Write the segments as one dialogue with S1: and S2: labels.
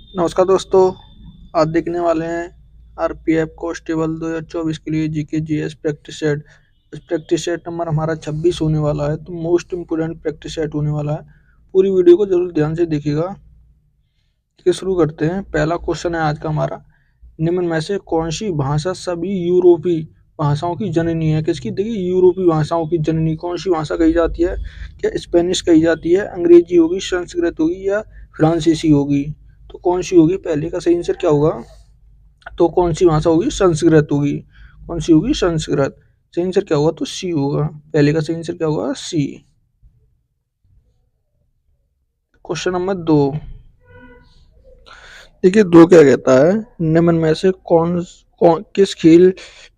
S1: नमस्कार दोस्तों। आज देखने वाले हैं आरपीएफ कांस्टेबल 2024 के लिए जीके जीएस प्रैक्टिस सेट। इस प्रैक्टिस सेट नंबर हमारा 26 होने वाला है, तो मोस्ट इम्पोर्टेंट प्रैक्टिस सेट होने वाला है। पूरी वीडियो को जरूर ध्यान से देखिएगा। ठीक है, शुरू करते हैं। पहला क्वेश्चन है आज का हमारा, निम्न में से कौन सी भाषा सभी यूरोपीय भाषाओं की जननी है? किसकी? देखिए, यूरोपीय भाषाओं की जननी कौन सी भाषा कही जाती है? क्या स्पेनिश कही जाती है, अंग्रेजी होगी, संस्कृत होगी या फ्रांसीसी होगी? तो कौन सी होगी? पहले का सही आंसर क्या होगा? तो कौन सी भाषा होगी? संस्कृत होगी। कौन सी होगी? संस्कृत। सही आंसर क्या होगा? तो सी होगा। पहले का सही आंसर क्या होगा? सी। Question number 2। देखिए, दो क्या कहता है, निम्न में से कौन किस खेल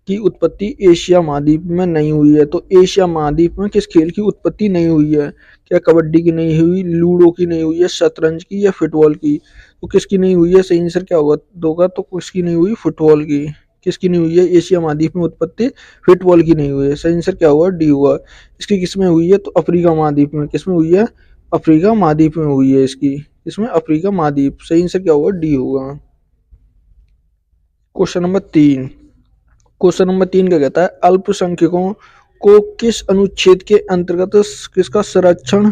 S1: की उत्पत्ति एशिया महाद्वीप में नहीं हुई है? तो एशिया महाद्वीप में किस खेल की उत्पत्ति नहीं हुई है? क्या कबड्डी की नहीं हुई, लूडो की नहीं हुई है, शतरंज की या फुटबॉल की? तो किसकी नहीं हुई है? सही आंसर क्या होगा? दोगा तो किसकी नहीं हुई? फुटबॉल की। किसकी नहीं हुई है एशिया महाद्वीप में उत्पत्ति? फुटबॉल की नहीं हुई है। सही आंसर क्या होगा? डी होगा। इसकी किसमें हुई है? तो अफ्रीका महाद्वीप में। किसमें हुई है? अफ्रीका महाद्वीप में हुई है इसकी। इसमें अफ्रीका महाद्वीप। सही आंसर क्या होगा? डी होगा। Question number 3। क्वेश्चन नंबर 3 क्या कहता है, अल्पसंख्यकों को किस अनुच्छेद के अंतर्गत किसका संरक्षण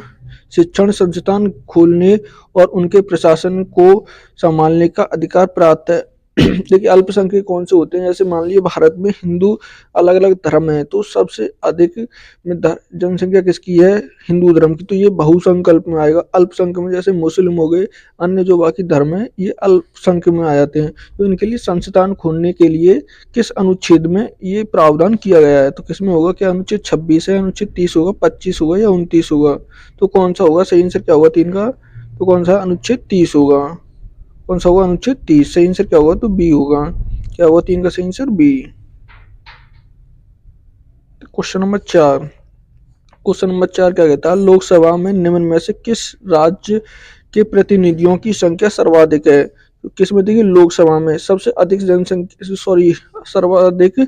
S1: शिक्षण संस्थान खोलने और उनके प्रशासन को संभालने का अधिकार प्राप्त है? देखिए, अल्पसंख्यक कौन से होते हैं? जैसे मान लीजिए भारत में हिंदू अलग अलग धर्म है, तो सबसे अधिक में जनसंख्या किसकी है? हिंदू धर्म की। तो ये बहुसंकल्प में आएगा। अल्पसंख्यक में जैसे मुस्लिम हो गए, अन्य जो बाकी धर्म है, ये अल्पसंख्यक में आ जाते हैं। तो इनके लिए संस्थान खोलने के लिए किस अनुच्छेद में ये प्रावधान किया गया है? तो किसमें होगा? क्या अनुच्छेद 26 है, अनुच्छेद 30 होगा, 25 होगा या 29 होगा? तो कौन सा होगा? सही आंसर क्या होगा 3 का? तो कौन सा? अनुच्छेद 30 होगा। कौन सा होगा? अनुच्छेद 30। सही आंसर क्या होगा? तो बी होगा। क्या होगा 3 का सही answer? B. Question number 4। Question number 4 क्या कहता है, लोकसभा में निम्न में से किस राज्य के प्रतिनिधियों की संख्या सर्वाधिक है? तो किसमें? देखिए, लोकसभा में सबसे अधिक जनसंख्या, सॉरी, सर्वाधिक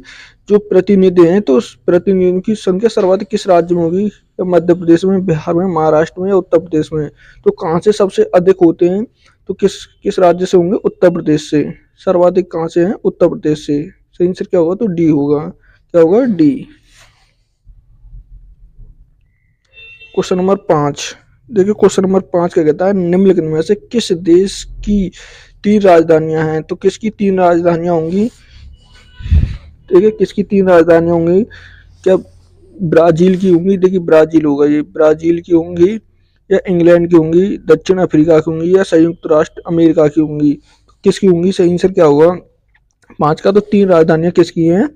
S1: जो प्रतिनिधि हैं, तो उस प्रतिनिधियों की संख्या सर्वाधिक किस राज्य में होगी? मध्य प्रदेश में, बिहार में, महाराष्ट्र में या उत्तर प्रदेश में? तो कहाँ से सबसे अधिक होते हैं? तो किस किस राज्य से होंगे? उत्तर प्रदेश से। सर्वाधिक कहाँ से हैं? उत्तर प्रदेश से। सही आंसर क्या होगा? तो डी होगा। क्या होगा? डी। Question number 5। देखिए, क्वेश्चन नंबर 5 क्या कहता है, निम्नलिखित में से किस देश की 3 राजधानियां हैं? तो किसकी 3 राजधानियां होंगी? देखिए, किसकी 3 राजधानियां होंगी? क्या ब्राजील की होंगी? देखिए, ब्राजील होगा, ये ब्राजील की होंगी, या इंग्लैंड की होंगी, दक्षिण अफ्रीका की होंगी, या संयुक्त राष्ट्र अमेरिका की होंगी? तो किसकी होंगी? सही आंसर क्या होगा? 5 का तो 3 राजधानियां किसकी हैं?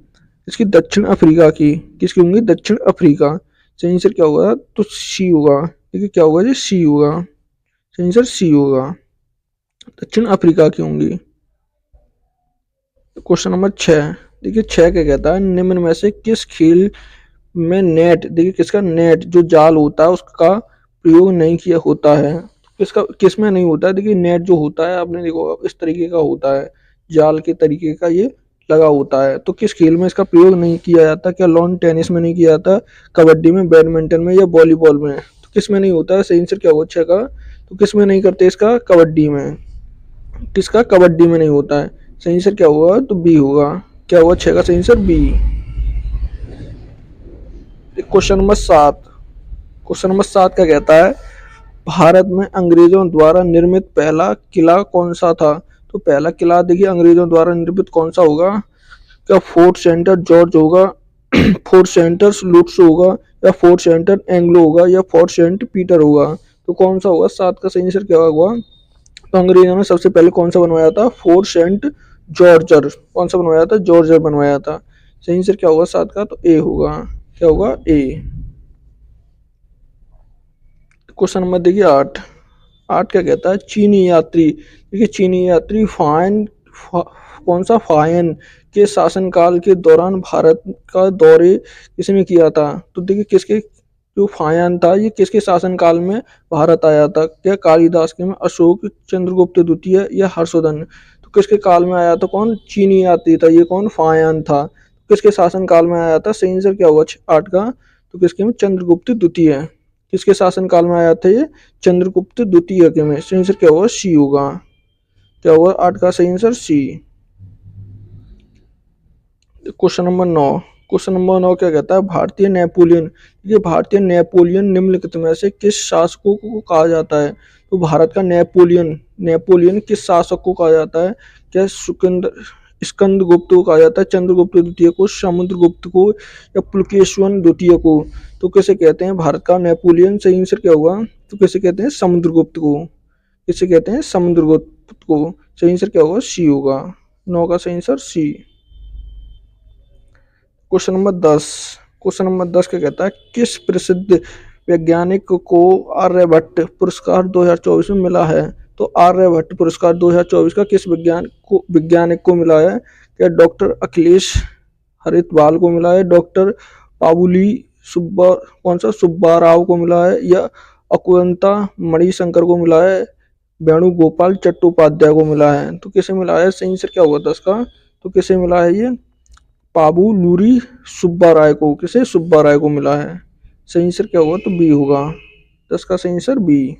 S1: इसकी दक्षिण अफ्रीका की। किसकी होंगी? दक्षिण अफ्रीका। सही आंसर क्या होगा? तो सी होगा। देखिए, क्या होगा? ये सी होगा। सही आंसर सी होगा। दक्षिण अफ्रीका की होंगी। Question number 6। देखिए, 6 क्या कहता है, निम्न में से किस खेल में नेट, देखिए किसका? नेट जो जाल होता है उसका प्रयोग नहीं किया होता है? किसका? किस में नहीं होता है? देखिए, नेट जो होता है, आपने देखो इस तरीके का होता है, जाल के तरीके का ये लगा होता है। तो किस खेल में इसका प्रयोग नहीं किया जाता? क्या लॉन टेनिस में नहीं किया जाता, कबड्डी में, बैडमिंटन में या वॉलीबॉल में? तो किस में नहीं होता है? सही आंसर क्या होगा 6 का? तो किस में नहीं करते इसका? कबड्डी में। किसका? कबड्डी में नहीं होता है। सही आंसर क्या होगा? तो बी होगा। क्या होगा 6 का सही answer? B. Question number 7। Question number 7 क्या कहता है, भारत में अंग्रेजों द्वारा निर्मित पहला किला कौन सा था? तो पहला किला, देखिए, अंग्रेजों द्वारा निर्मित कौन सा होगा? क्या फोर्ट सेंटर जॉर्ज होगा, फोर्ट सेंटर लुट्स होगा, या फोर्ट सेंटर एंग्लो होगा, या फोर्ट सेंट पीटर होगा? तो कौन सा होगा? 7 का सही आंसर क्या होगा? तो अंग्रेजों ने सबसे पहले कौन सा बनवाया था? Fort Saint George. कौन सा बनवाया था? जॉर्जर बनवाया था। सही आंसर क्या होगा 7 का? तो ए होगा। क्या होगा? ए। क्वेश्चन नंबर देखिए 8। 8 क्या कहता है, चीनी यात्री, देखिए चीनी यात्री कौन सा? फायन के शासनकाल के दौरान भारत का दौरे किसने किया था? तो देखिए, किसके जो फायन था, ये किसके शासनकाल में भारत आया था? क्या कालिदास के में, अशोक, चंद्रगुप्त द्वितीय या हर्षवर्धन? तो किसके काल में आया था? कौन? चीनी यात्री था ये। कौन? फायन था। किसके शासनकाल में आया था? सही आंसर क्या हुआ 8 का? तो किसके में? चंद्रगुप्त द्वितीय। किसके शासन काल में आया था ये? चंद्रगुप्त द्वितीय के में। सही आंसर क्या होगा? सी होगा। क्या होगा 8 का सही answer C. Question number 9। Question number 9 क्या कहता है, भारतीय नेपोलियन, ये भारतीय नेपोलियन निम्नलिखित में से किस शासकों को कहा जाता है। तो भारत का नेपोलियन, नेपोलियन किस शासक को कहा जाता है। क्या स्कंदगुप्त को कहा जाता है, चंद्रगुप्त द्वितीय को, समुद्रगुप्त को, या पुलकेशिन द्वितीय को। तो किसे कहते हैं भारत का नेपोलियन, सही आंसर क्या होगा। तो किसे कहते हैं समुद्रगुप्त को, किसे कहते हैं समुद्रगुप्त को। सही आंसर क्या होगा सी होगा। 9 का सही answer C. Question number 10। Question number 10 क्या कहता है, किस प्रसिद्ध वैज्ञानिक को आर्यभट्ट पुरस्कार 2024 में मिला है। तो आर्यभट्ट पुरस्कार 2024 का किस वैज्ञानिक को मिला है। क्या डॉक्टर अखिलेश हरितवाल को मिला है, डॉक्टर पाबुली सुब्बा कौन सा सुब्बा राव को मिला है, या अकुंता मणिशंकर को मिला है, वेणुगोपाल चट्टोपाध्याय को मिला है। तो किसे मिला है, सही आंसर क्या होगा 10 का। तो किसे मिला है ये पाबुलूरी सुब्बा राय को, किसे सुब्बा राय को मिला है। सही आंसर क्या होगा, तो बी होगा। 10 का सही answer B.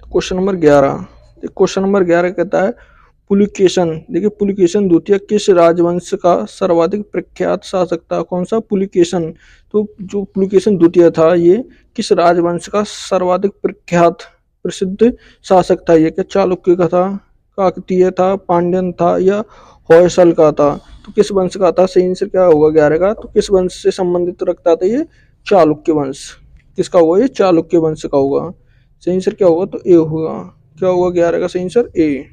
S1: Question number 11। Question number 11 कहता है, पुलिकेशन, देखिए पुलिकेशन द्वितीय किस राजवंश का सर्वाधिक प्रख्यात शासक था। कौन सा पुलिकेशन। तो जो पुलिकेशन द्वितीय था ये किस राजवंश का सर्वाधिक प्रख्यात प्रसिद्ध शासक था। ये क्या चालुक्य का था, काकतीय था, पांड्यन था, या होयसल का था। तो किस वंश का था, सही आंसर क्या होगा 11 का। तो किस वंश से संबंधित रखता था ये, चालुक्य वंश। किसका होगा ये, चालुक्य वंश का होगा। सही आंसर क्या होगा, तो ए होगा। क्या होगा 11 का सही आंसर ए।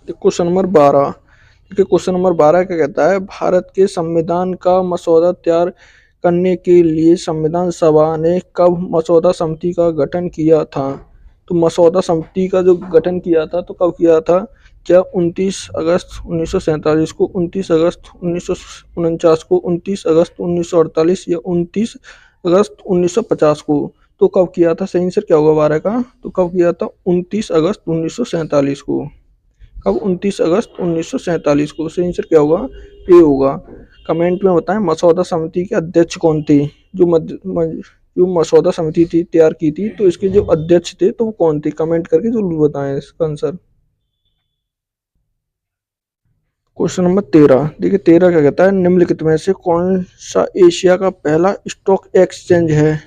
S1: Question number 12। देखिए क्वेश्चन नंबर 12 क्या कहता है, भारत के संविधान का मसौदा तैयार करने के लिए संविधान सभा ने कब मसौदा समिति का गठन किया था। तो मसौदा समिति का जो गठन किया था तो कब किया था। क्या 29 अगस्त 1947 को, 29 अगस्त 1949 को, 29 अगस्त 1948, या 29 अगस्त 1950 को। तो कब किया था, सही आंसर क्या होगा 12 का। तो कब किया था 29 अगस्त 1947 को। कब 29 अगस्त 1947 को। सही आंसर क्या होगा, ए होगा। कमेंट में बताएं मसौदा समिति के अध्यक्ष कौन थे। जो मसौदा समिति थी तैयार की थी तो इसके जो अध्यक्ष थे तो वो कौन थे, कमेंट करके जरूर बताएं इसका आंसर। Question number 13। देखिए 13 क्या कहता है, निम्नलिखित में से कौन सा एशिया का पहला स्टॉक एक्सचेंज है।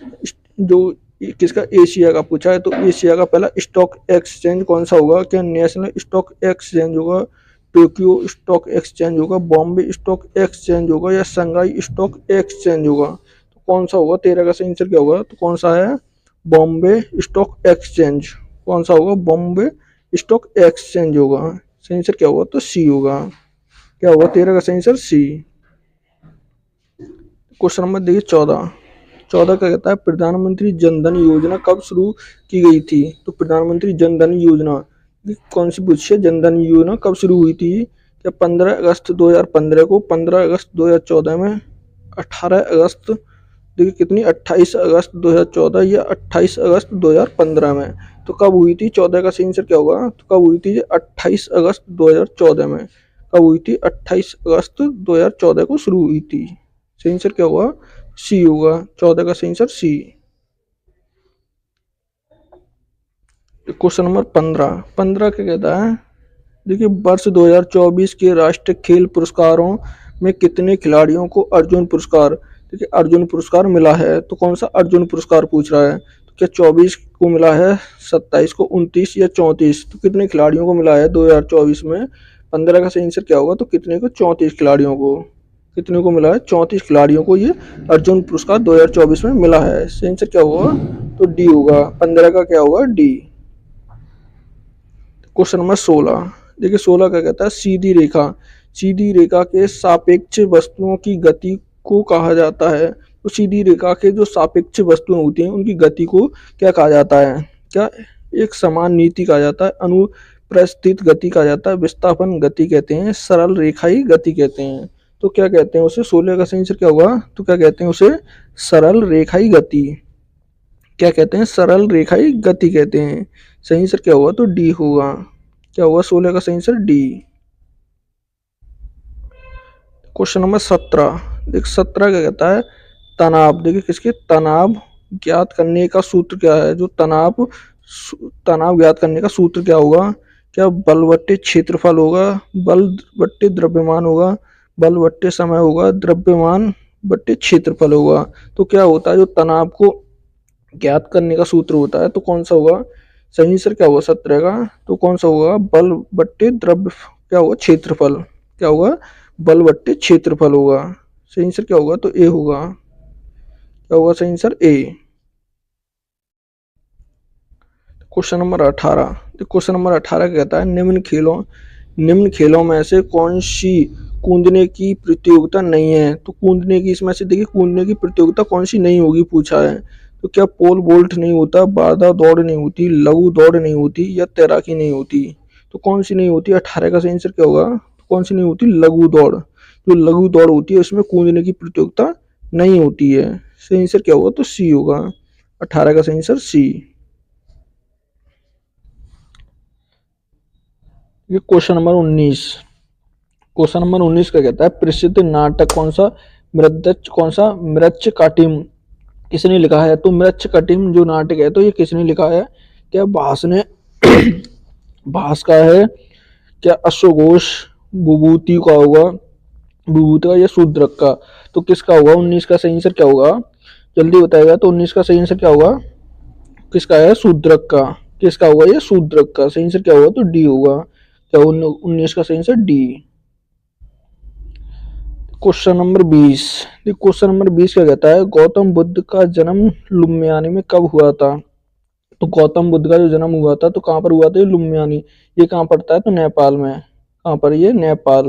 S1: जो किसका, एशिया का पूछा है तो एशिया का पहला स्टॉक एक्सचेंज कौन सा होगा। क्या नेशनल स्टॉक एक्सचेंज होगा, टोक्यो स्टॉक एक्सचेंज होगा, बॉम्बे स्टॉक एक्सचेंज होगा, या शंघाई स्टॉक एक्सचेंज होगा। तो कौन सा होगा, 13 का सही आंसर क्या होगा। तो कौन सा है, बॉम्बे स्टॉक एक्सचेंज। कौन सा होगा, बॉम्बे स्टॉक एक्सचेंज होगा। सही आंसर क्या होगा, तो सी होगा। क्या होगा 13 का सही आंसर सी। क्वेश्चन नंबर देखिए 14। 14 क्या कहता है, प्रधानमंत्री जन धन योजना कब शुरू की गई थी। तो प्रधानमंत्री जन धन योजना कौन सी पूछी है, जन धन योजना कब शुरू हुई थी। क्या 15 अगस्त 2015 को, 15 अगस्त 2014 में, 18 अगस्त, देखिए कितनी 28 अगस्त 2014, या 28 अगस्त 2015 में। तो कब हुई थी, 14 का सही आंसर क्या होगा। तो कब हुई थी, 28 अगस्त 2014 में। कब हुई थी, 28 अगस्त 2014 को शुरू हुई थी। सही आंसर क्या होगा, सी होगा। 14 का सही आंसर सी। Question number 15। 15 क्या कहता है, देखिए वर्ष 2024 के राष्ट्रीय खेल पुरस्कारों में कितने खिलाड़ियों को अर्जुन पुरस्कार, देखिए अर्जुन पुरस्कार मिला है। तो कौन सा अर्जुन पुरस्कार पूछ रहा है। तो क्या 24 को मिला है, 27 को, 29, या 34। तो कितने खिलाड़ियों को मिला है 2024 में। 15 का सही आंसर क्या होगा, तो कितने को, 34 खिलाड़ियों को। कितने को मिला है, 34 खिलाड़ियों को ये अर्जुन पुरस्कार 2024 में मिला है। सही आंसर क्या होगा, तो डी होगा। 15 का क्या होगा, डी। Question number 16। देखिए 16 क्या कहता है, सीधी रेखा, सीधी रेखा के सापेक्ष वस्तुओं की गति को कहा जाता है। तो सीधी रेखा के जो सापेक्ष वस्तुएं होती हैं उनकी गति को क्या कहा जाता है। क्या एक समान नीति कहा जाता है, अनुप्रस्थित गति कहा जाता है, विस्थापन गति कहते हैं, सरल रेखाई गति कहते हैं। तो क्या कहते हैं उसे, 16 का सही आंसर क्या होगा। तो क्या कहते हैं उसे, सरल रेखाई गति। क्या कहते हैं, सरल रेखाई गति कहते हैं। सही आंसर क्या होगा, तो डी होगा। क्या होगा 16 का सही आंसर डी। Question number 17। देख 17 क्या कहता है, तनाव, देखिए किसके, तनाव ज्ञात करने का सूत्र क्या है? जो तनाव ज्ञात करने का सूत्र क्या होगा? क्या बल बट्टे क्षेत्रफल होगा, बल बट्टे द्रव्यमान होगा, बल बट्टे समय होगा, द्रव्यमान बट्टे क्षेत्रफल होगा? तो क्या होता है, जो तनाव को ज्ञात करने का सूत्र होता है तो कौन सा होगा? सही आंसर क्या होगा? 17 का। तो कौन सा होगा? बल बट्टे द्रव्य क्या होगा? क्षेत्रफल। क्या होगा? बल बट्टे क्षेत्रफल होगा। सही आंसर क्या होगा? तो ए होगा। क्या होगा सही answer? A. Question number 18। Question number 18 कहता है निम्न खेलों में से कौन सी कूदने की प्रतियोगिता नहीं है? तो कूदने की, इसमें से देखिए कूदने की प्रतियोगिता कौन सी नहीं होगी पूछा है। तो क्या पोल वोल्ट नहीं होता, बाधा दौड़ नहीं होती, लघु दौड़ नहीं होती, या तैराकी नहीं होती? तो कौन सी नहीं होती? 18 का सही आंसर क्या होगा? तो कौन सी नहीं होती? लघु दौड़। जो लघु दौड़ होती है उसमें कूदने की प्रतियोगिता नहीं होती है। सही आंसर क्या होगा? तो सी होगा। 18 का सही आंसर सी। ये क्वेश्चन नंबर 19। क्वेश्चन नंबर 19 का कहता है प्रसिद्ध नाटक कौन सा मृच्छकटिम किसने लिखा है? तो मृच्छकटिम जो नाटक है तो ये किसने लिखा है? क्या भास ने भास का है, क्या अश्वघोष, विभूति का होगा, विभूति का, या शूद्रक का? तो किसका होगा? 19 का सही आंसर क्या होगा? जल्दी बताएगा। तो 19 का सही आंसर क्या होगा? किसका है? शूद्रक का। किसका होगा? ये शूद्रक का। सही आंसर क्या होगा? तो डी होगा। क्या 19 का सही answer D. Question number 20। Question number 20 क्या कहता है गौतम बुद्ध का जन्म लुम्बियानी में कब हुआ था? तो गौतम बुद्ध का जो जन्म हुआ था तो कहाँ पर हुआ था? ये लुम्बियानी। ये कहाँ पड़ता है? तो नेपाल में। कहाँ पर? ये नेपाल।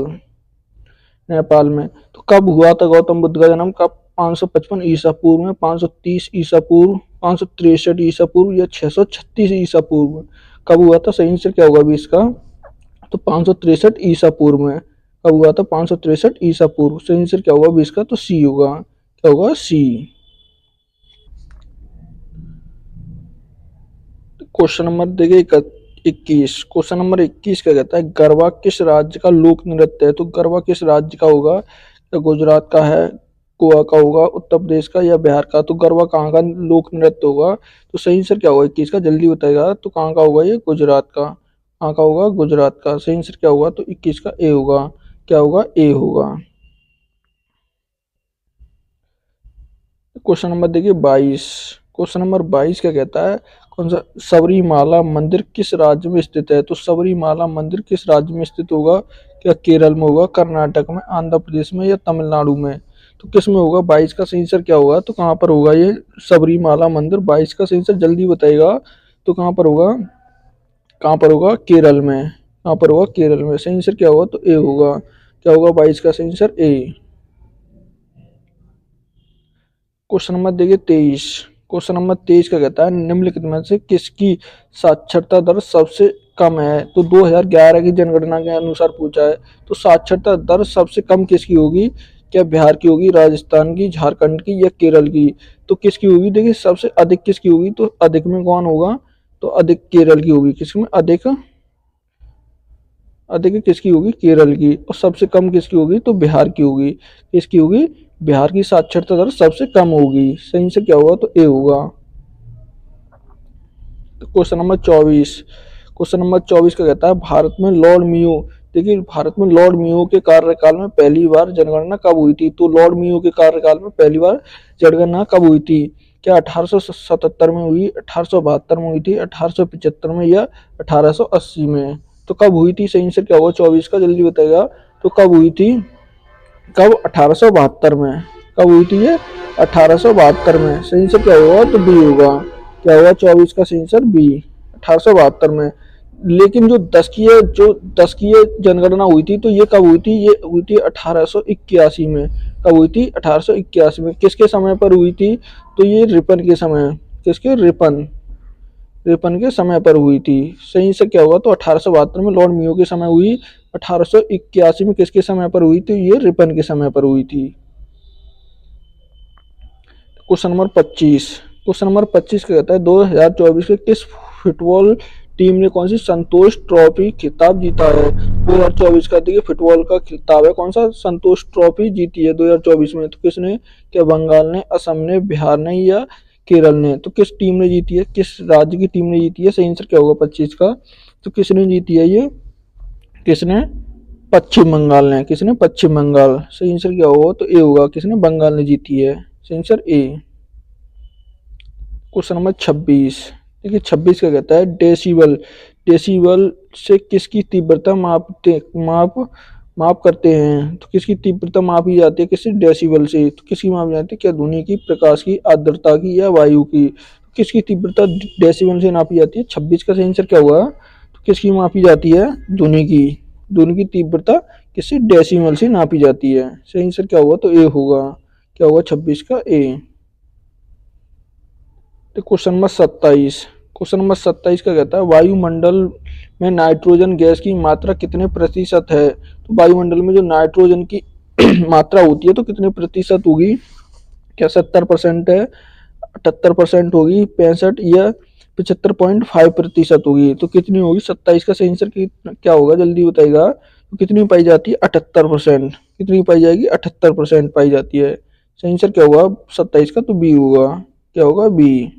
S1: नेपाल में। तो कब हुआ था गौतम बुद्ध का जन्म? कब? 555 ईसा पूर्व में, 530 ईसा पूर्व, 563 ईसा पूर्व, या 636 ईसा पूर्व? कब हुआ था? सही आंसर क्या होगा अभी इसका? तो 563 ईसा पूर्व में। कब हुआ था? 563 ईसा पूर्व। सही आंसर क्या होगा अभी इसका? तो सी होगा। क्या होगा? सी। क्वेश्चन नंबर देखिए 21। क्वेश्चन नंबर 21 क्या कहता है गरबा किस राज्य का लोक नृत्य है? तो गरबा किस राज्य का होगा? या गुजरात का है, गोवा का होगा, उत्तर प्रदेश का, या बिहार का? तो गरबा कहाँ का लोक नृत्य होगा? तो सही आंसर क्या होगा 21 का? जल्दी बताएगा। तो कहाँ का होगा? ये गुजरात का। कहाँ का होगा? गुजरात का। सही आंसर क्या होगा? तो 21 का ए होगा। क्या होगा? ए होगा। क्वेश्चन नंबर देखिए 22। क्वेश्चन नंबर 22 क्या कहता है कौन सा सबरीमाला मंदिर किस राज्य में स्थित है? तो सबरीमाला मंदिर किस राज्य में स्थित होगा? क्या केरल में होगा, कर्नाटक में, आंध्र प्रदेश में, या तमिलनाडु में? तो किस में होगा? 22 का सही आंसर क्या होगा? तो कहाँ पर होगा ये सबरीमाला मंदिर? 22 का सही आंसर जल्दी बताइएगा। तो कहाँ पर होगा? कहाँ पर होगा? केरल में। कहाँ पर होगा? केरल में। सही आंसर क्या होगा? तो ए होगा। क्या होगा 22 का सही आंसर? ए। क्वेश्चन नंबर देखिए 23। क्वेश्चन नंबर 23 का कहता है निम्नलिखित में से किसकी साक्षरता दर सबसे कम है? तो 2011 की जनगणना के अनुसार पूछा है। तो साक्षरता दर सबसे कम किसकी होगी? क्या बिहार की होगी, राजस्थान की, झारखंड की, या केरल की? तो किसकी होगी? देखिए सबसे अधिक किसकी होगी? तो अधिक में कौन होगा? तो अधिक केरल की होगी। किसमें अधिक? अधिक किसकी होगी? केरल की। और सबसे कम किसकी होगी? तो बिहार की होगी। किसकी होगी? बिहार की साक्षरता दर सबसे कम होगी। सही से क्या होगा? तो ए होगा। तो क्वेश्चन नंबर 24। क्वेश्चन नंबर 24 का कहता है भारत में लॉर्ड मियो, देखिए भारत में लॉर्ड मियो के कार्यकाल में पहली बार जनगणना कब हुई थी? तो लॉर्ड मियो के कार्यकाल में पहली बार जनगणना कब हुई थी? क्या 1877 में हुई, 1872 में हुई थी, 1875 में, या 1880 में? तो कब हुई थी? सही आंसर क्या होगा 24 का? जल्दी बताएगा। तो कब हुई थी? कब? 1872 में। कब हुई थी ये? 1872 में। सही आंसर क्या होगा? तो बी होगा। क्या होगा 24 का सही आंसर? बी। 1872 में। लेकिन जो दस की जनगणना हुई थी तो ये कब हुई थी? ये हुई थी 1881 में। कब हुई थी? 1881 में। किसके समय पर हुई थी? तो ये रिपन के समय। किसके? रिपन। रिपन के समय पर हुई थी। सही से क्या होगा? तो 1872 में लॉर्ड मियो के समय हुई। 1881 में किसके समय पर हुई थी? ये रिपन के समय पर हुई थी। Question number 25। क्वेश्चन नंबर 25 का कहता है 2024 के किस फुटबॉल टीम ने कौन सी संतोष ट्रॉफी खिताब जीता है? 2024 का देखिए फुटबॉल का खिताब है, कौन सा? संतोष ट्रॉफी जीती है 2024 में। तो किसने? क्या बंगाल ने, असम ने, बिहार ने, या केरल ने। तो किस टीम ने जीती है, किस राज्य की टीम ने जीती है? सही आंसर क्या होगा 25 का? तो किसने जीती है ये? किसने? पश्चिम बंगाल ने। किसने? पश्चिम बंगाल। सही आंसर क्या होगा? तो ए होगा, किसने? बंगाल ने जीती है। सही आंसर ए। Question number 26। देखिए 26 का कहता है डेसिबल। डेसिबल से किसकी तीव्रता माप करते हैं? तो किसकी तीव्रता मापी जाती है? किससे? डेसिबल से। तो किसकी मापी जाती है? क्या ध्वनि की, प्रकाश की, आर्द्रता की, या वायु की? तो किसकी तीव्रता डेसिबल से नापी जाती है? 26 का सही आंसर क्या हुआ? तो किसकी मापी जाती है? ध्वनि की। ध्वनि की तीव्रता किससे? डेसिबल से नापी जाती है। सही आंसर क्या होगा? तो ए होगा। क्या होगा 26 का? ए। तो क्वेश्चन नंबर 27। क्वेश्चन नंबर 27 का कहता है वायुमंडल में नाइट्रोजन गैस की मात्रा कितने प्रतिशत है? तो वायुमंडल में जो नाइट्रोजन की मात्रा होती है तो कितने प्रतिशत होगी? क्या 70% है, 78% होगी, 65 या 75.5% होगी? तो कितनी होगी? 27 का सही आंसर क्या होगा? जल्दी बताएगा। तो कितनी पाई जाती है? 78%। कितनी पाई जाएगी? 78% पाई जाती है। सही आंसर क्या होगा 27 का? तो बी होगा। क्या होगा? बी।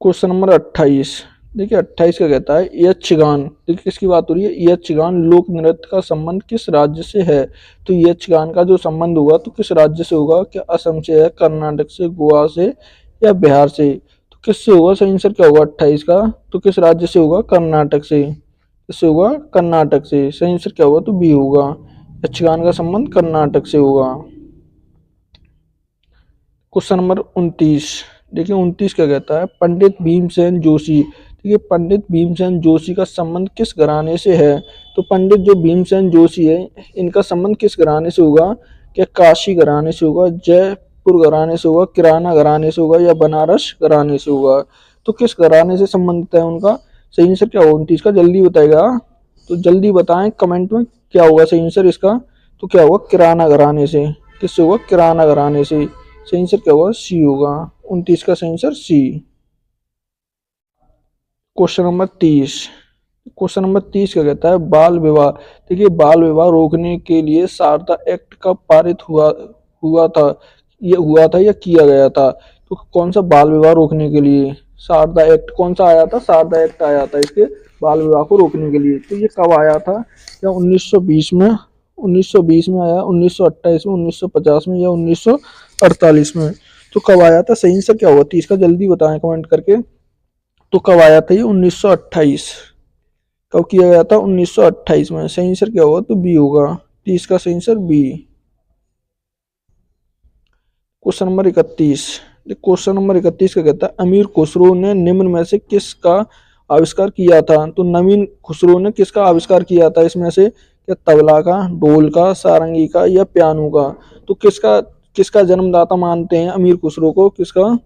S1: Question number 28। देखिए 28 का कहता है यक्षगान। देखिए किसकी बात हो रही है? यक्षगान लोक नृत्य का संबंध किस राज्य से है? तो यक्षगान का जो संबंध होगा तो किस राज्य से होगा? क्या असम से है, कर्नाटक से, गोवा से, या बिहार से? तो किससे होगा? सही आंसर क्या होगा 28 का? तो किस राज्य से होगा? कर्नाटक से। किससे होगा? कर्नाटक से। सही आंसर क्या होगा? तो बी होगा। यक्षगान का संबंध कर्नाटक से होगा। Question number 29। देखिए 29 क्या कहता है पंडित भीमसेन जोशी। देखिए पंडित भीमसेन जोशी का संबंध किस घराने से है? तो पंडित जो भीमसेन जोशी है इनका संबंध किस घराने से होगा? क्या काशी घराने से होगा, जयपुर घराने से होगा, किराना घराने से होगा, या बनारस घराने से होगा? तो किस घराने से संबंधित है उनका? सही आंसर क्या होगा 29 का? जल्दी बताएगा। तो जल्दी बताएं कमेंट में क्या होगा सही आंसर इसका? तो क्या होगा? किराना घराने से। किससे होगा? किराना घराने से। सही आंसर क्या होगा? सी होगा। 29 का सही answer C. Question number 30। Question number 30 क्या कहता है बाल विवाह। देखिए बाल विवाह रोकने के लिए शारदा एक्ट कब पारित हुआ था? ये हुआ था या किया गया था? तो कौन सा बाल विवाह रोकने के लिए? शारदा एक्ट कौन सा आया था? शारदा एक्ट आया था इसके बाल विवाह को रोकने के लिए। तो ये कब आया था? क्या 1920 में? 1920 में आया, 1928 में, 1950 में, या 1948 में? तो कब आया था? सही आंसर क्या होगा 30 का? जल्दी बताएं कमेंट करके। तो कब आया था ये? 1928। कब किया गया था? 1928 में। सही आंसर क्या होगा? तो बी होगा। 30 का सही answer B. Question number 31। Question number 31 का कहता है अमीर खुसरो ने निम्न में से किसका आविष्कार किया था? तो नवीन खुसरो ने किसका आविष्कार किया था इसमें से? क्या तबला का, ढोल का, सारंगी का, या पियानो का? तो किसका किसका जन्मदाता मानते हैं अमीर खुसरो को? किसका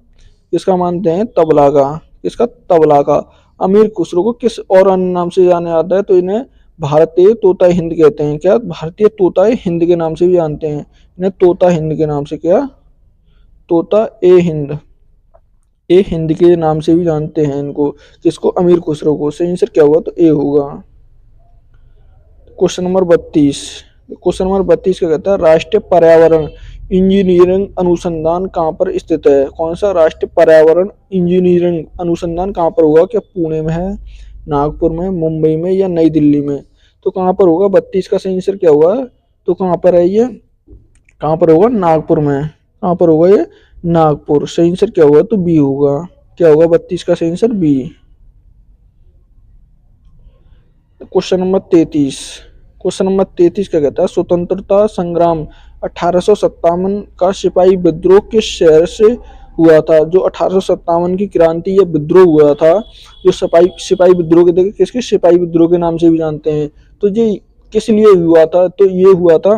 S1: किसका मानते हैं? तबला का। किसका? तबला का। अमीर खुसरो को किस और अन्य नाम से जाना जाता है? तो इन्हें भारतीय तोता हिंद कहते हैं। क्या? भारतीय तोता हिंद के नाम से भी जानते हैं इन्हें। तोता हिंद के नाम से। क्या? तोता हिंद। ए हिंद के नाम से भी जानते हैं इनको। किसको? अमीर खुसरो को। सही आंसर क्या होगा? तो ए होगा। Question number 32। क्वेश्चन नंबर 32 का कहता है राष्ट्रीय पर्यावरण इंजीनियरिंग अनुसंधान कहाँ पर स्थित है? कौन सा राष्ट्रीय पर्यावरण इंजीनियरिंग अनुसंधान कहाँ पर होगा? क्या पुणे में है, नागपुर में, मुंबई में, या नई दिल्ली में? तो कहाँ पर होगा? 32 का सही आंसर क्या होगा? तो कहाँ पर है ये? कहाँ पर होगा? नागपुर में। कहाँ पर होगा ये? नागपुर। सही आंसर क्या होगा? तो बी होगा। क्या होगा 32 का सही answer? B. Question number 33। Question number 33 क्या कहता है स्वतंत्रता संग्राम 1857 का सिपाही विद्रोह किस शहर से हुआ था? जो 1857 की क्रांति या विद्रोह हुआ था, जो सिपाही विद्रोह के देखिए किसके सिपाही विद्रोह के नाम से भी जानते हैं। तो ये किस लिए हुआ था? तो ये हुआ था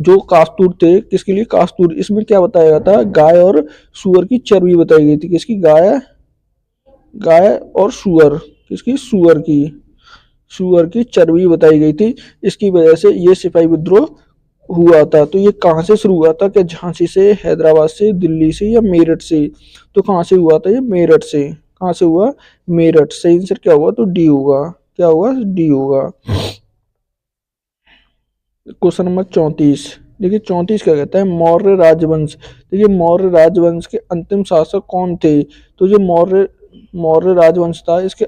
S1: जो कास्तूर थे। किसके लिए? कास्तूर। इसमें क्या बताया गया था? गाय और सुअर की चर्बी बताई गई थी। किसकी? गाय गाय और सुअर। किसकी? सुअर की चर्बी बताई गई थी। इसकी वजह से ये सिपाही विद्रोह हुआ था। तो ये कहाँ से शुरू हुआ था? क्या झांसी से, हैदराबाद से, दिल्ली से, या मेरठ से? तो कहाँ से हुआ था ये? मेरठ से। कहाँ से हुआ? मेरठ। सही आंसर क्या होगा? तो डी होगा। क्या होगा? डी होगा। Question number 34। देखिए 34 क्या कहता है, मौर्य राजवंश। देखिए मौर्य राजवंश के अंतिम शासक कौन थे? तो जो मौर्य मौर्य राजवंश था, इसके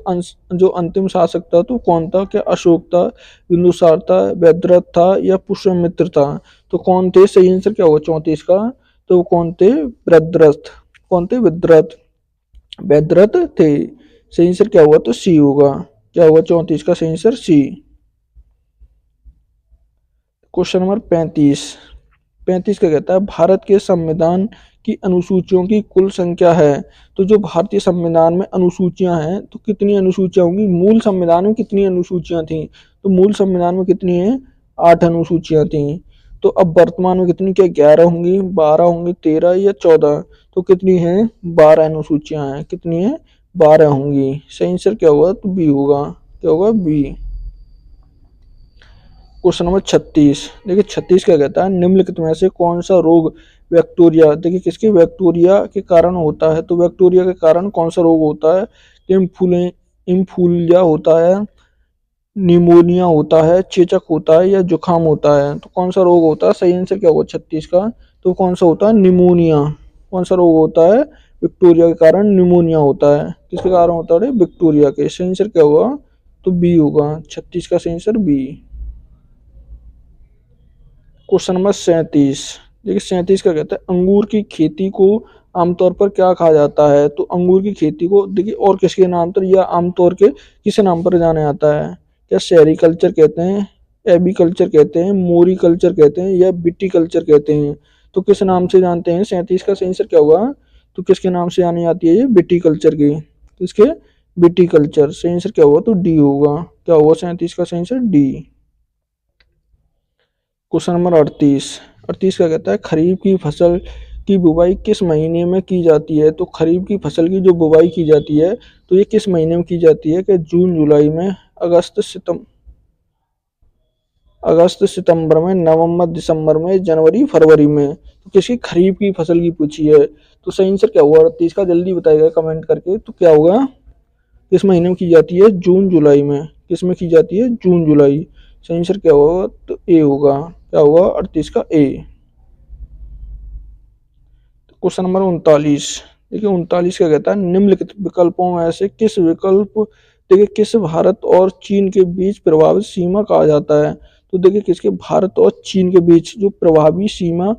S1: जो अंतिम शासक था तो कौन था? क्या अशोक था, बिंदुसार था, व्यद्रथ था या पुष्यमित्र था? तो कौन थे? सही आंसर क्या होगा 34 का? तो वो कौन थे? व्यद्रथ। कौन थे? व्यद्रथ। व्यद्रथ थे। सही आंसर क्या हुआ? तो सी होगा। क्या होगा 34 का सही आंसर? सी। Question number 35। 35 क्या कहता है, भारत के संविधान की अनुसूचियों की कुल संख्या है। तो जो भारतीय संविधान में अनुसूचियां हैं तो कितनी अनुसूचियां होंगी? मूल संविधान में कितनी अनुसूचियां थी? तो मूल संविधान में कितनी है? 8 अनुसूचियां थी। तो अब वर्तमान में कितनी? क्या 11 होंगी, 12 होंगी, 13 या 14? तो कितनी है? 12 अनुसूचियां हैं। कितनी है? 12 होंगी। सही आंसर क्या होगा? तो बी होगा। क्या होगा? बी। Question number 36। देखिए 36 क्या कहता है, निम्नलिखित में से कौन सा रोग बैक्टीरिया, देखिए किसके? बैक्टीरिया के कारण होता है। तो बैक्टीरिया के कारण कौन सा रोग होता है? इम्फूलिया होता है, निमोनिया होता है, चेचक होता है या जुकाम होता है? तो कौन सा रोग होता है? सही आंसर क्या होगा 36 का? तो कौन सा होता है? निमोनिया। कौन सा रोग होता है? बैक्टीरिया के कारण निमोनिया होता है। किसके कारण होता है? बैक्टीरिया के। सही आंसर क्या होगा? तो बी होगा। 36 का सही आंसर बी। Question number 37। देखिए 37 का कहता है, अंगूर की खेती को आमतौर पर क्या कहा जाता है? तो अंगूर की खेती को देखिए और किसके नाम पर या आमतौर के किस नाम पर जाना जाता है? क्या शहरी कल्चर कहते हैं, एबी कल्चर कहते हैं, मोरी कल्चर कहते हैं या बिटी कल्चर कहते हैं? तो किस नाम से जानते हैं? 37 का सही आंसर क्या होगा? तो किसके नाम से जानी जाती है ये? बिटी कल्चर की। किसके? बिटी कल्चर। सही आंसर क्या होगा? तो डी होगा। क्या होगा 37 का सही आंसर? डी। Question number 38। 38 क्या कहता है, खरीफ की फसल की बुवाई किस महीने में की जाती है? तो खरीफ की फसल की जो बुवाई की जाती है तो ये किस महीने में की जाती है? कि जून जुलाई में, अगस्त सितंबर में, नवंबर दिसंबर में, जनवरी फरवरी में? तो किसकी? खरीफ की फसल की पूछी है। तो सही आंसर क्या होगा 38 का? जल्दी बताइएगा कमेंट करके। तो क्या होगा? किस महीने में की जाती है? जून जुलाई में। किस में की जाती है? जून जुलाई। सही आंसर क्या होगा? तो ए होगा। क्या होगा 38 का? ए। Question number 39। देखिए 39 क्या कहता है, निम्नलिखित विकल्पों में से किस विकल्प, देखिए किस भारत और चीन के बीच प्रभावित सीमा कहा जाता है? तो देखिए किसके? भारत और चीन के बीच जो प्रभावी सीमा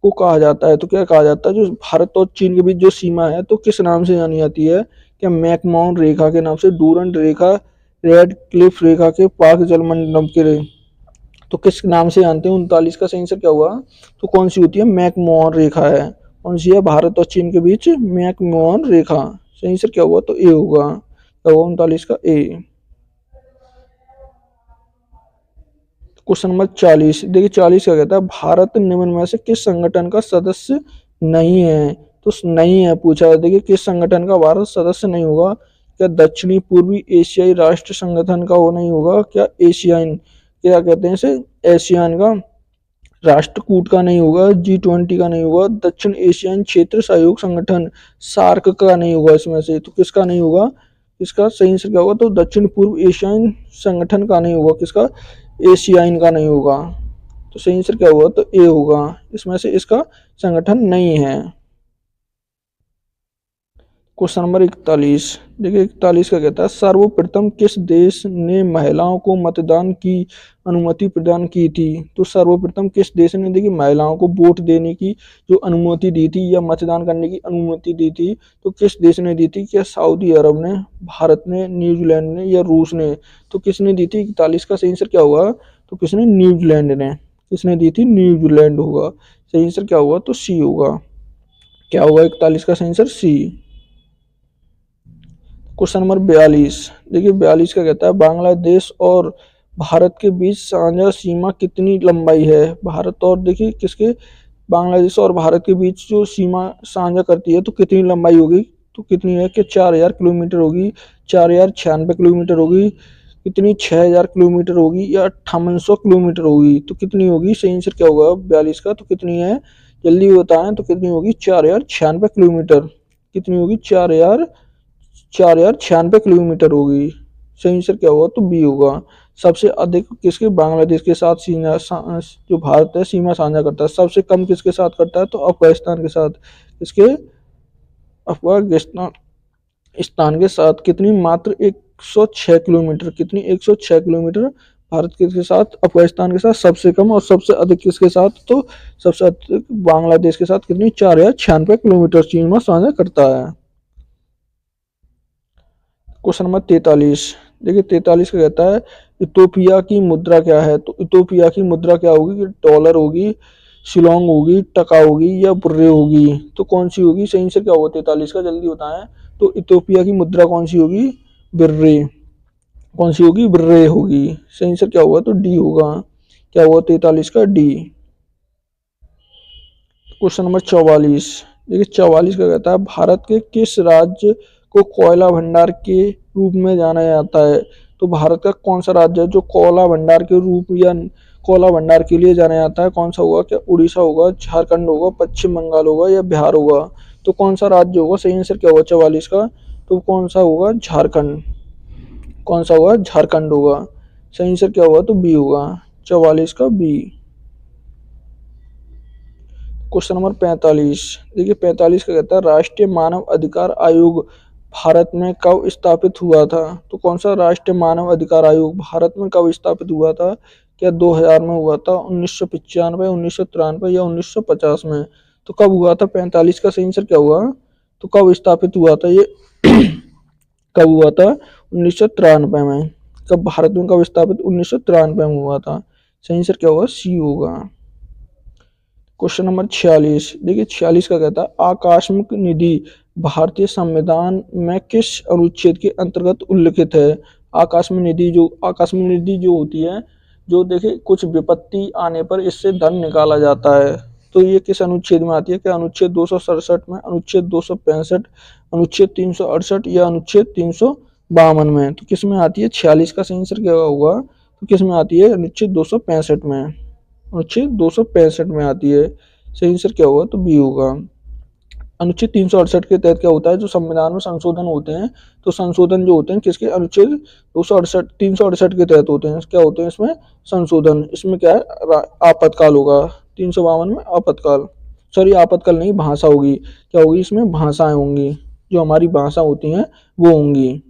S1: को कहा जाता है। तो क्या कहा जाता है? जो भारत और चीन के बीच जो सीमा है तो किस नाम से जानी जाती है? क्या मैकमोहन रेखा के नाम से, डूरंड रेखा, रेड क्लिफ रेखा के, पाक जलमंडलम के तो किस नाम से जानते हैं? 39 का सही आंसर क्या हुआ? तो कौन सी होती है? मैकमोहन रेखा है। कौन सी है? भारत और चीन के बीच मैकमोहन रेखा। सही आंसर क्या हुआ? तो ए होगा। क्या होगा 39 का? ए। Question number 40। देखिए 40 क्या कहता है, भारत निम्न में से किस संगठन का सदस्य नहीं है? तो नहीं है पूछा है। देखिए किस संगठन का भारत सदस्य नहीं होगा? क्या दक्षिणी पूर्वी एशियाई राष्ट्र संगठन का वो नहीं होगा? क्या एशियान, क्या कहते हैं इसे, एशियान का राष्ट्रकूट का नहीं होगा? G20 का नहीं होगा? दक्षिण एशियाई क्षेत्र सहयोग संगठन सार्क का नहीं होगा? इसमें से तो किसका नहीं होगा? इसका सही आंसर क्या होगा? तो दक्षिण पूर्व एशियाई संगठन का नहीं होगा। किसका? एशियाइन का नहीं होगा। तो सही आंसर क्या होगा? तो ए होगा। इसमें से इसका संगठन नहीं है। Question number 41। देखिए 41 का कहता है, सर्वप्रथम किस देश ने महिलाओं को मतदान की अनुमति प्रदान की थी? तो सर्वप्रथम किस देश ने देखिए महिलाओं को वोट देने की जो अनुमति दी थी या मतदान करने की अनुमति दी थी? तो किस देश ने दी थी? क्या सऊदी अरब ने, भारत ने, न्यूजीलैंड ने या रूस ने? तो किसने दी थी? 41 का सही आंसर क्या होगा? तो किसने? न्यूजीलैंड ने। किसने दी थी? न्यूजीलैंड होगा। सही आंसर क्या होगा? तो सी होगा। क्या होगा 41 का सही आंसर? सी। Question number 42। देखिए 42 का कहता है, बांग्लादेश और भारत के बीच साझा सीमा कितनी लंबाई है? भारत और देखिए किसके? बांग्लादेश और भारत के बीच जो सीमा साझा करती है तो कितनी लंबाई होगी? तो कितनी है? कि 4000 किलोमीटर होगी, 4096 किलोमीटर होगी, कितनी 6000 किलोमीटर होगी या 5800 किलोमीटर होगी? तो कितनी होगी? सही आंसर क्या होगा 42 का? तो कितनी है? जल्दी बताएं। तो कितनी होगी? 4096 किलोमीटर। कितनी होगी? 4096 किलोमीटर होगी। सही आंसर क्या होगा? तो बी होगा। सबसे अधिक किसके, बांग्लादेश के साथ सीमा जो भारत है सीमा साझा करता है। सबसे कम किसके साथ करता है, तो अफगानिस्तान के साथ। किसके, अफगानिस्तान स्थान के साथ। कितनी, मात्र 106 किलोमीटर। कितनी, 106 किलोमीटर भारत किसके साथ, अफगानिस्तान के साथ सबसे कम। और सबसे अधिक किसके साथ, तो सबसे अधिक बांग्लादेश के साथ। कितनी, 4096 किलोमीटर सीमा साझा करता है। क्वेश्चन नंबर 43, देखिए 43 का कहता है इथोपिया की मुद्रा क्या है। तो इथोपिया की मुद्रा क्या होगी, डॉलर होगी, शिलोंग होगी, टका होगी या बुर्रे होगी। तो कौन सी होगी, सही आंसर क्या होगा 43 का, जल्दी बताएं। तो इथोपिया की मुद्रा कौन सी होगी, बिर्रे। कौन सी होगी, बिर्रे होगी। सही आंसर क्या होगा, तो डी होगा। क्या होगा 43 का, डी। क्वेश्चन नंबर 44, देखिए 44 का कहता है भारत के किस राज्य को कोयला भंडार के रूप में जाना जाता है। तो भारत का कौन सा राज्य है जो कोयला भंडार के रूप या कोयला भंडार के लिए जाना जाता है। कौन सा होगा, क्या उड़ीसा होगा, झारखंड होगा, पश्चिम बंगाल होगा या बिहार होगा। तो कौन सा राज्य होगा, सही आंसर क्या होगा 44 का, तो कौन सा होगा, झारखंड। कौन सा होगा, झारखंड होगा। सही आंसर क्या होगा, तो बी होगा, 44 का बी। क्वेश्चन नंबर 45, देखिए 45 का कहता है राष्ट्रीय मानव अधिकार आयोग भारत में कब स्थापित हुआ था। तो कौन सा राष्ट्रीय मानव अधिकार आयोग भारत में कब स्थापित हुआ था। क्या 2000 में हुआ था, 1995, 1993 या 1950 में। तो कब हुआ था, 45 का सही आंसर क्या हुआ, तो कब स्थापित हुआ था ये कब हुआ था, 1993 में। कब भारत में कब स्थापित, 1993 में हुआ था। सही आंसर क्या होगा, सी होगा। क्वेश्चन नंबर 46, देखिए 46 का कहता है आकस्मिक निधि भारतीय संविधान में किस अनुच्छेद के अंतर्गत उल्लिखित है। आकस्मिक निधि जो होती है, जो देखिए कुछ विपत्ति आने पर इससे धन निकाला जाता है। तो ये किस अनुच्छेद में आती है, क्या अनुच्छेद 267 में, अनुच्छेद 265, अनुच्छेद 368 या अनुच्छेद 352 में। तो किस में आती है, 46 का सही आंसर क्या होगा, तो किस में आती है, अनुच्छेद 265 में। अनुच्छेद 265 में आती है। सही आंसर क्या होगा, तो बी होगा। अनुच्छेद 368 के तहत क्या होता है, जो संविधान में संशोधन होते हैं, तो संशोधन जो होते हैं किसके, अनुच्छेद 268 368 के तहत होते हैं। क्या होते हैं इसमें, संशोधन। इसमें क्या है, आपातकाल होगा। 352 में आपातकाल, सॉरी आपातकाल नहीं, भाषा होगी। क्या होगी, इसमें भाषाएं होंगी, जो हमारी भाषा होती हैं वो होंगी।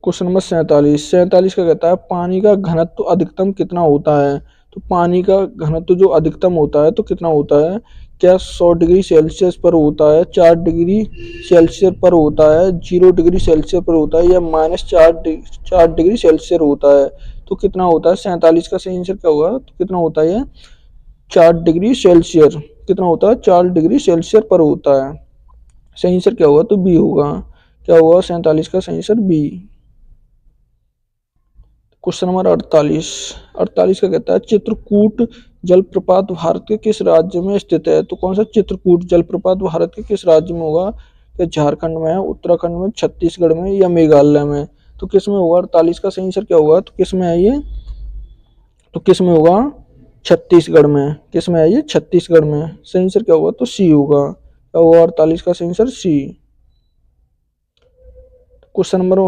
S1: क्वेश्चन नंबर 47 का कहता है पानी का घनत्व अधिकतम कितना होता है। तो पानी का घनत्व जो अधिकतम होता है तो कितना होता है, क्या 100 डिग्री सेल्सियस पर होता है, 4 डिग्री सेल्सियस पर होता है, 0 डिग्री सेल्सियस पर होता है या -4 डिग्री सेल्सियस होता है। तो कितना होता है, 47 का सही आंसर क्या होगा, तो कितना होता है, 4 डिग्री सेल्सियस। कितना होता है, 4 डिग्री सेल्सियस पर होता है। सही आंसर क्या होगा, तो बी होगा। क्या होगा 47 का सही आंसर, बी। क्वेश्चन नंबर 48 का कहता है चित्रकूट जलप्रपात भारत के किस राज्य में स्थित है। तो कौन सा चित्रकूट जलप्रपात भारत के किस राज्य में होगा, क्या झारखंड में है, उत्तराखंड में, छत्तीसगढ़ में या मेघालय में। तो किस में होगा, 48 का सही आंसर क्या होगा, तो किस में है ये, तो किस में होगा, छत्तीसगढ़ में। किस में है ये, छत्तीसगढ़ में। सही आंसर क्या होगा, तो सी होगा। क्या होगा 48 का सही आंसर, सी। क्वेश्चन नंबर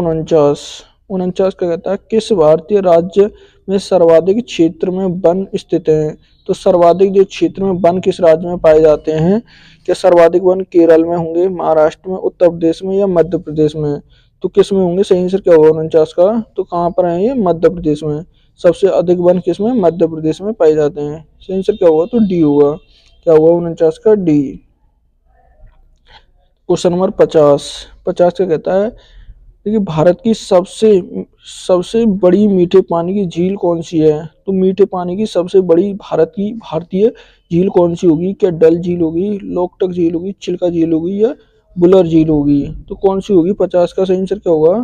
S1: 49 का कहता है किस भारतीय राज्य में सर्वाधिक क्षेत्र में वन स्थित हैं। तो सर्वाधिक जो क्षेत्र में वन किस राज्य में पाए जाते हैं, क्या सर्वाधिक वन केरल में होंगे, महाराष्ट्र में, उत्तर प्रदेश में या मध्य प्रदेश में। तो किस में होंगे, सही आंसर क्या होगा 49 का, तो कहाँ पर है ये, मध्य प्रदेश में। सबसे अधिक वन किस में, मध्य प्रदेश में पाए जाते हैं। सही आंसर क्या होगा, तो डी होगा। क्या होगा 49 का, डी। क्वेश्चन नंबर 50 का कहता है देखिए भारत की सबसे सबसे बड़ी मीठे पानी की झील कौन सी है। तो मीठे पानी की सबसे बड़ी भारतीय झील कौन सी होगी, क्या डल झील होगी, लोकटक झील होगी, चिल्का झील होगी या बुलर झील होगी। तो कौन सी होगी, 50 का सही आंसर क्या होगा,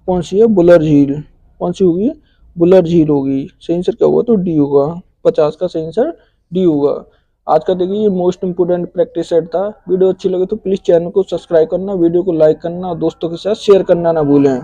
S1: कौन सी है, बुलर झील। कौन सी होगी, बुलर झील होगी। सही आंसर क्या होगा, तो डी होगा। 50 का सही आंसर डी होगा। आज का देखिए ये मोस्ट इंपोर्टेंट प्रैक्टिस सेट था। वीडियो अच्छी लगे तो प्लीज चैनल को सब्सक्राइब करना, वीडियो को लाइक करना, दोस्तों के साथ शेयर करना ना भूलें।